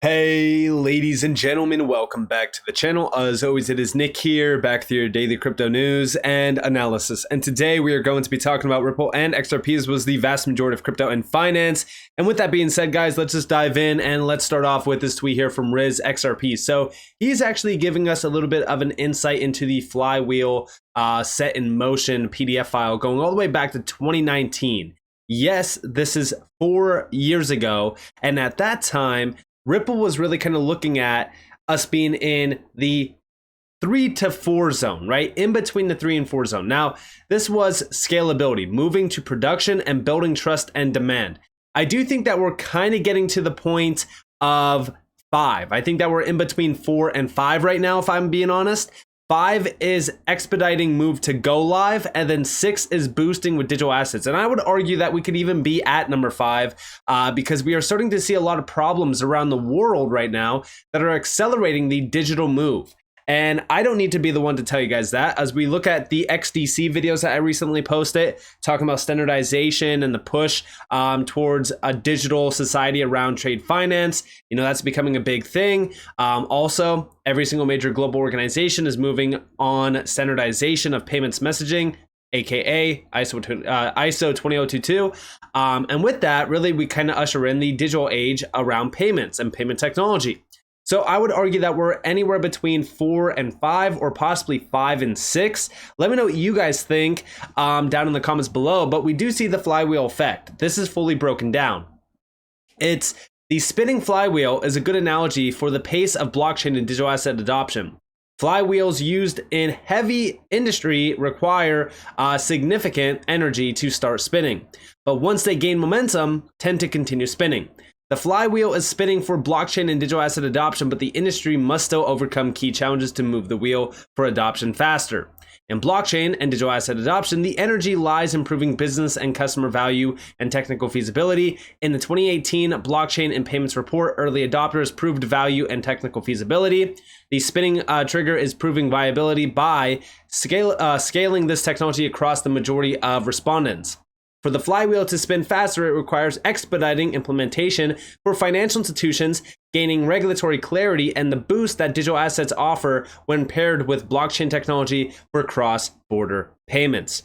Hey ladies and gentlemen, welcome back to the channel. As always, it is Nick here, back with your daily crypto news and analysis. And today we are going to be talking about Ripple and XRP, as was the vast majority of crypto and finance. And with that being said, guys, let's just dive in and let's start off with this tweet here from Riz XRP. So he's actually giving us a little bit of an insight into the flywheel set in motion PDF file going all the way back to 2019. Yes, this is 4 years ago. And at that time, Ripple was really kind of looking at us being in the 3 to 4 zone, right? In between the 3 and 4 zone. Now, this was scalability, moving to production and building trust and demand. I do think that we're kind of getting to the point of 5. I think that we're in between 4 and 5 right now, if I'm being honest. 5 is expediting move to go live, and then 6 is boosting with digital assets. And I would argue that we could even be at number 5 because we are starting to see a lot of problems around the world right now that are accelerating the digital move. And I don't need to be the one to tell you guys that. As we look at the XDC videos that I recently posted, talking about standardization and the push towards a digital society around trade finance, you know, that's becoming a big thing. Also, every single major global organization is moving on standardization of payments messaging, aka ISO 20022. And with that, really, we kind of usher in the digital age around payments and payment technology. So I would argue that we're anywhere between 4 and 5, or possibly 5 and 6. Let me know what you guys think down in the comments below. But we do see the flywheel effect. This is fully broken down. It's the spinning flywheel is a good analogy for the pace of blockchain and digital asset adoption. Flywheels used in heavy industry require significant energy to start spinning, but once they gain momentum, tend to continue spinning. The flywheel is spinning for blockchain and digital asset adoption, but the industry must still overcome key challenges to move the wheel for adoption faster. In blockchain and digital asset adoption, the energy lies in improving business and customer value and technical feasibility. In the 2018 Blockchain and Payments Report, early adopters proved value and technical feasibility. The spinning trigger is proving viability by scaling this technology across the majority of respondents. For the flywheel to spin faster, it requires expediting implementation for financial institutions, gaining regulatory clarity, and the boost that digital assets offer when paired with blockchain technology for cross-border payments.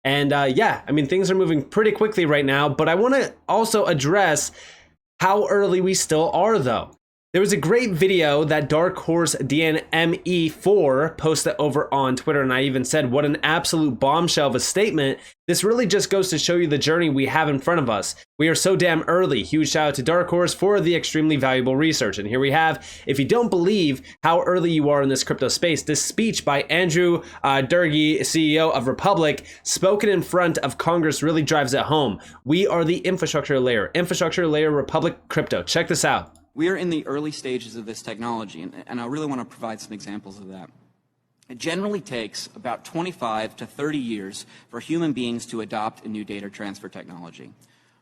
And yeah, I mean, things are moving pretty quickly right now, but I want to also address how early we still are, though. There was a great video that Dark Horse DNME4 posted over on Twitter, and I even said, what an absolute bombshell of a statement. This really just goes to show you the journey we have in front of us. We are so damn early. Huge shout out to Dark Horse for the extremely valuable research. And here we have, if you don't believe how early you are in this crypto space, this speech by Andrew Durgy, CEO of Republic, spoken in front of Congress, really drives it home. We are the infrastructure layer Republic crypto. Check this out. We are in the early stages of this technology, and I really want to provide some examples of that. It generally takes about 25 to 30 years for human beings to adopt a new data transfer technology.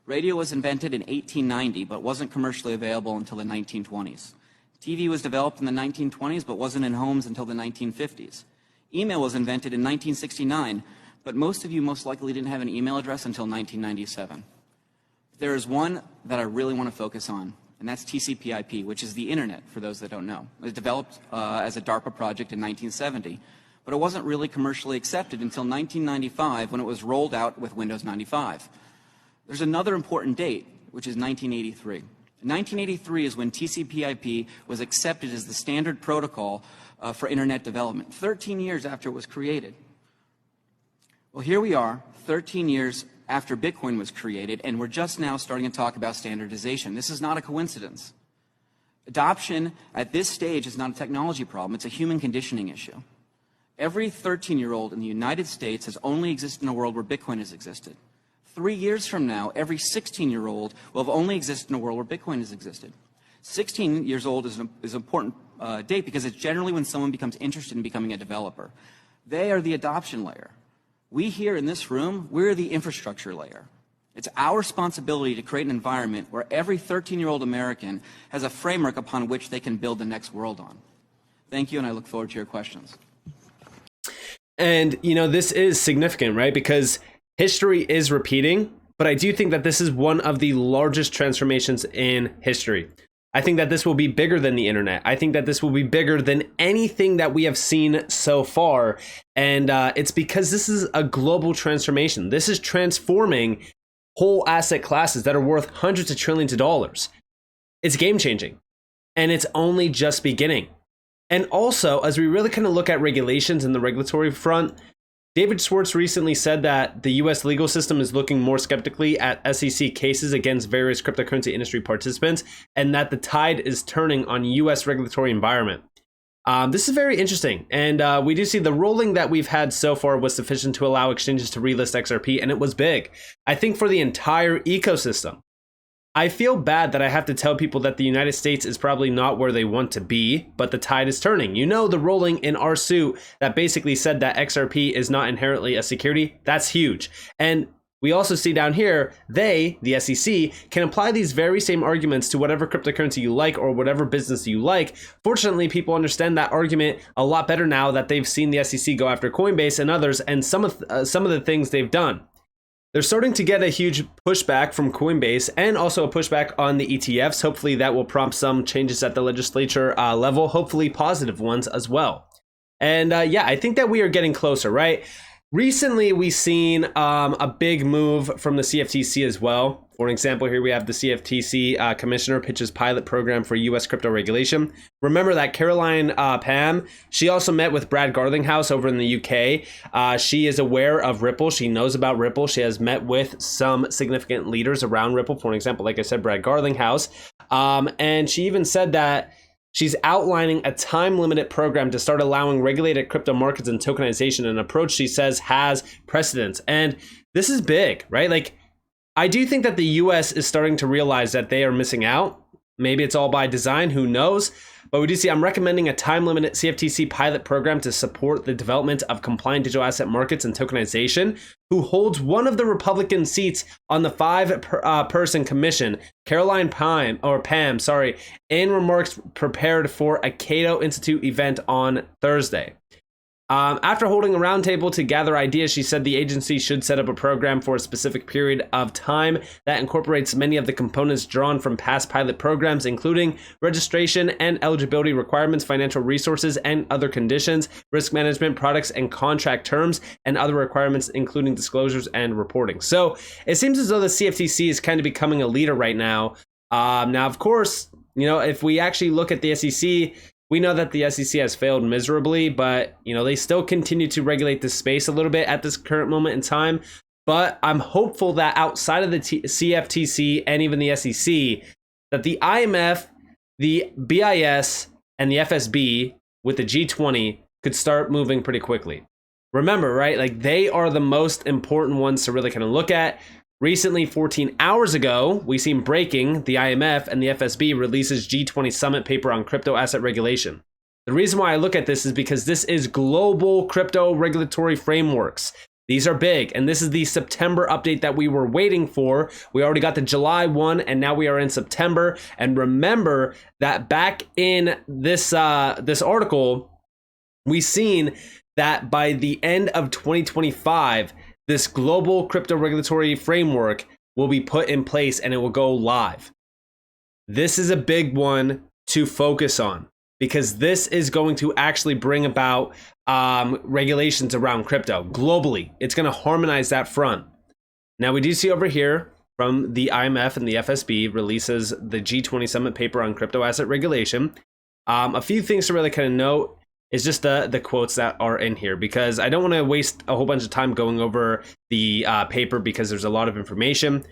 Radio was invented in 1890, but wasn't commercially available until the 1920s. TV was developed in the 1920s, but wasn't in homes until the 1950s. Email was invented in 1969, but most of you most likely didn't have an email address until 1997. There is one that I really want to focus on, and that's TCP/IP, which is the internet, for those that don't know. It was developed as a DARPA project in 1970, but it wasn't really commercially accepted until 1995 when it was rolled out with Windows 95. There's another important date, which is 1983. 1983 is when TCP/IP was accepted as the standard protocol for internet development, 13 years after it was created. Well, here we are, 13 years after Bitcoin was created, and we're just now starting to talk about standardization. This is not a coincidence. Adoption at this stage is not a technology problem, it's a human conditioning issue. Every 13-year-old in the United States has only existed in a world where Bitcoin has existed. 3 years from now, every 16-year-old will have only existed in a world where Bitcoin has existed. 16 years old is an important date because it's generally when someone becomes interested in becoming a developer. They are the adoption layer. We here in this room, we're the infrastructure layer. It's our responsibility to create an environment where every 13-year-old American has a framework upon which they can build the next world on. Thank you, and I look forward to your questions. And, you know, this is significant, right? Because history is repeating, but I do think that this is one of the largest transformations in history. I think that this will be bigger than the internet. I think that this will be bigger than anything that we have seen so far. And it's because this is a global transformation. This is transforming whole asset classes that are worth hundreds of trillions of dollars. It's game changing. And it's only just beginning. And also, as we really kind of look at regulations and the regulatory front, David Schwartz recently said that the US legal system is looking more skeptically at SEC cases against various cryptocurrency industry participants, and that the tide is turning on US regulatory environment. This is very interesting, and we do see the ruling that we've had so far was sufficient to allow exchanges to relist XRP, and it was big. I think for the entire ecosystem. I feel bad that I have to tell people that the United States is probably not where they want to be, but the tide is turning. You know, the ruling in our suit that basically said that XRP is not inherently a security, that's huge. And we also see down here, the SEC, can apply these very same arguments to whatever cryptocurrency you like or whatever business you like. Fortunately, people understand that argument a lot better now that they've seen the SEC go after Coinbase and others and some of the things they've done. They're starting to get a huge pushback from Coinbase and also a pushback on the ETFs. Hopefully that will prompt some changes at the legislature level, hopefully positive ones as well. And yeah, I think that we are getting closer, right? Recently, we've seen a big move from the CFTC as well. For example, here we have the CFTC commissioner pitches pilot program for U.S. crypto regulation. Remember that Caroline Pham, she also met with Brad Garlinghouse over in the UK. She is aware of Ripple. She knows about Ripple. She has met with some significant leaders around Ripple. For example, like I said, Brad Garlinghouse. And she even said that she's outlining a time-limited program to start allowing regulated crypto markets and tokenization, an approach she says has precedence. And this is big, right? Like, I do think that the US is starting to realize that they are missing out. Maybe it's all by design, who knows? But we do see I'm recommending a time-limited CFTC pilot program to support the development of compliant digital asset markets and tokenization, who holds one of the Republican seats on the five-person commission, Caroline Pham, in remarks prepared for a Cato Institute event on Thursday. After holding a roundtable to gather ideas, she said the agency should set up a program for a specific period of time that incorporates many of the components drawn from past pilot programs, including registration and eligibility requirements, financial resources and other conditions, risk management, products and contract terms, and other requirements, including disclosures and reporting. So it seems as though the CFTC is kind of becoming a leader right now. Now, of course, you know, if we actually look at the SEC, we know that the SEC has failed miserably, but you know they still continue to regulate this space a little bit at this current moment in time. But I'm hopeful that outside of the CFTC and even the SEC, that the IMF, the BIS, and the FSB with the G20 could start moving pretty quickly. Remember, right? Like they are the most important ones to really kind of look at. Recently, 14 hours ago, we seen breaking, the IMF and the FSB releases G20 summit paper on crypto asset regulation. The reason why I look at this is because this is global crypto regulatory frameworks. These are big, and this is the September update that we were waiting for. We already got the July one, and now we are in September. And remember that back in this article, we seen that by the end of 2025, this global crypto regulatory framework will be put in place and it will go live. This is a big one to focus on because this is going to actually bring about regulations around crypto globally. It's going to harmonize that front. Now we do see over here from the IMF and the FSB releases the G20 summit paper on crypto asset regulation. A few things to really kind of note is just the quotes that are in here, because I don't want to waste a whole bunch of time going over the paper because there's a lot of information.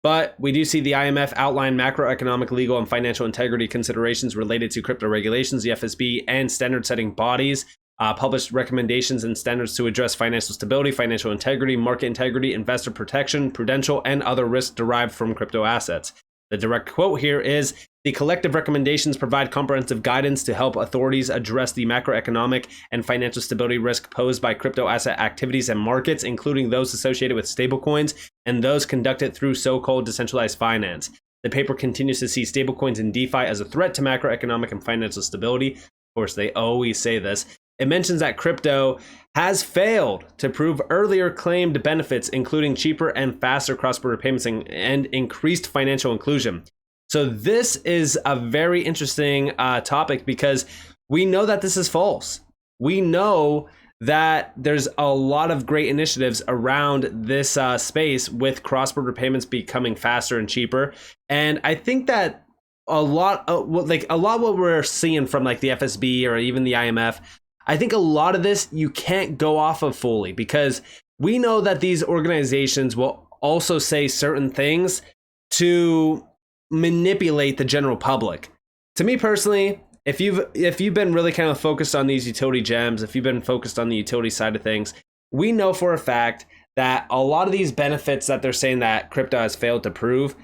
But we do see the IMF outline macroeconomic, legal, and financial integrity considerations related to crypto regulations. The FSB and standard-setting bodies published recommendations and standards to address financial stability, financial integrity, market integrity, investor protection, prudential, and other risks derived from crypto assets. The direct quote here is, the collective recommendations provide comprehensive guidance to help authorities address the macroeconomic and financial stability risk posed by crypto asset activities and markets, including those associated with stablecoins and those conducted through so-called decentralized finance. The paper continues to see stablecoins and DeFi as a threat to macroeconomic and financial stability. Of course, they always say this. It mentions that crypto has failed to prove earlier claimed benefits, including cheaper and faster cross-border payments and increased financial inclusion. So this is a very interesting topic because we know that this is false. We know that there's a lot of great initiatives around this space with cross-border payments becoming faster and cheaper. And I think that a lot of what we're seeing from like the FSB or even the IMF, I think a lot of this you can't go off of fully because we know that these organizations will also say certain things to manipulate the general public. To me personally, if you've been really kind of focused on these utility gems, if you've been focused on the utility side of things, we know for a fact that a lot of these benefits that they're saying that crypto has failed to prove,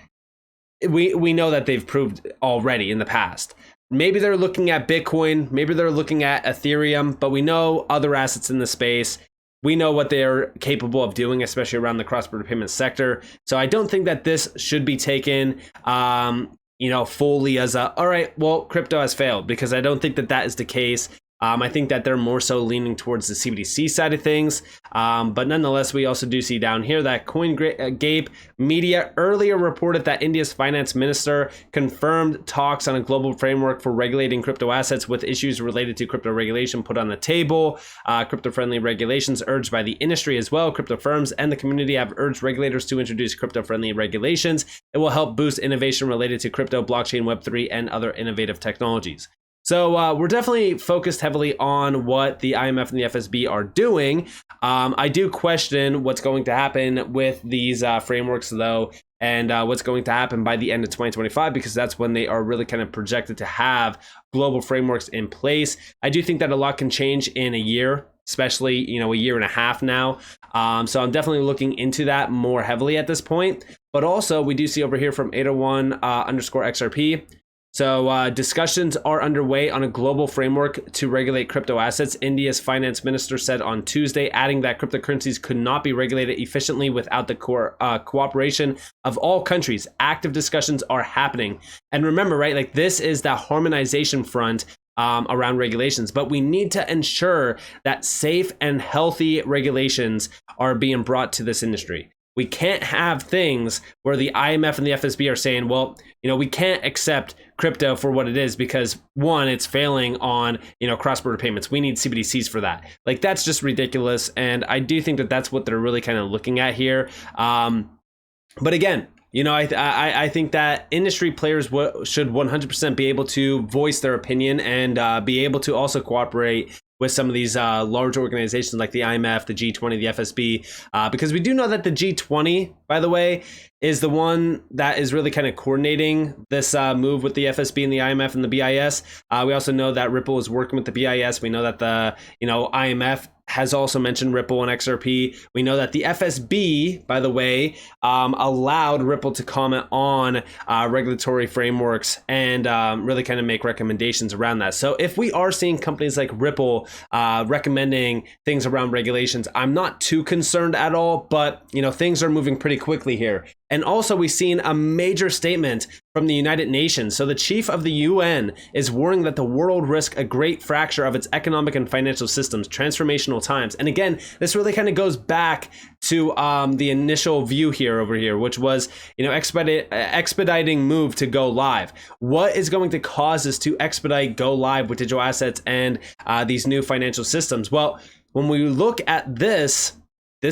we know that they've proved already in the past. Maybe they're looking at Bitcoin, maybe they're looking at Ethereum, but we know other assets in the space. We know what they're capable of doing, especially around the cross-border payment sector. So I don't think that this should be taken fully as all right, well, crypto has failed, because I don't think that that is the case. I think that they're more so leaning towards the CBDC side of things. But nonetheless, we also do see down here that CoinGape Media earlier reported that India's finance minister confirmed talks on a global framework for regulating crypto assets, with issues related to crypto regulation put on the table. Crypto-friendly regulations urged by the industry as well. Crypto firms and the community have urged regulators to introduce crypto-friendly regulations. It will help boost innovation related to crypto, blockchain, Web3, and other innovative technologies. So we're definitely focused heavily on what the IMF and the FSB are doing. I do question what's going to happen with these frameworks, though, and what's going to happen by the end of 2025, because that's when they are really kind of projected to have global frameworks in place. I do think that a lot can change in a year, especially, a year and a half now. So I'm definitely looking into that more heavily at this point. But also, we do see over here from 801_XRP. So discussions are underway on a global framework to regulate crypto assets, India's finance minister said on Tuesday, adding that cryptocurrencies could not be regulated efficiently without the cooperation of all countries. Active discussions are happening. And remember, right, like this is the harmonization front around regulations, but we need to ensure that safe and healthy regulations are being brought to this industry. We can't have things where the IMF and the FSB are saying, well, we can't accept crypto for what it is because, one, it's failing on, cross-border payments. We need CBDCs for that. Like, that's just ridiculous. And I do think that that's what they're really kind of looking at here. But again, I think that industry players should 100% be able to voice their opinion and be able to also cooperate with some of these large organizations like the IMF, the G20, the FSB, because we do know that the G20, by the way, is the one that is really kind of coordinating this move with the FSB and the IMF and the BIS. We also know that Ripple is working with the BIS. We know that the IMF has also mentioned Ripple and XRP. We know that the FSB, by the way, allowed Ripple to comment on regulatory frameworks and really kind of make recommendations around that. So if we are seeing companies like Ripple recommending things around regulations, I'm not too concerned at all, but things are moving pretty quickly here. And also, we've seen a major statement from the United Nations. So the chief of the UN is warning that the world risks a great fracture of its economic and financial systems, transformational times. And again, this really kind of goes back to the initial view over here, which was, expediting move to go live. What is going to cause us to expedite go live with digital assets and these new financial systems? Well, when we look at this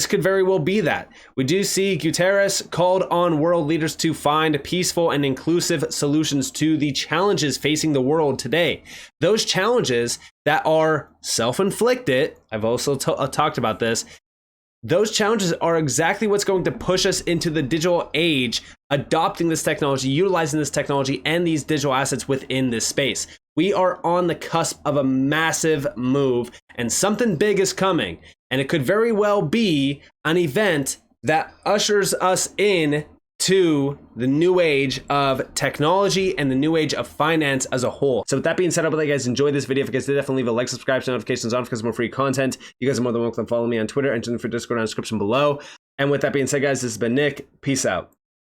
could very well be that. We do see Guterres called on world leaders to find peaceful and inclusive solutions to the challenges facing the world today. Those challenges that are self-inflicted, I've also talked about this, those challenges are exactly what's going to push us into the digital age, adopting this technology, utilizing this technology and these digital assets within this space. We are on the cusp of a massive move, and something big is coming. And it could very well be an event that ushers us in to the new age of technology and the new age of finance as a whole. So with that being said, I hope you guys enjoyed this video. If you guys did, definitely leave a like, subscribe, turn notifications on because more free content. You guys are more than welcome to follow me on Twitter and join the free Discord in the description below. And with that being said, guys, this has been Nick. Peace out.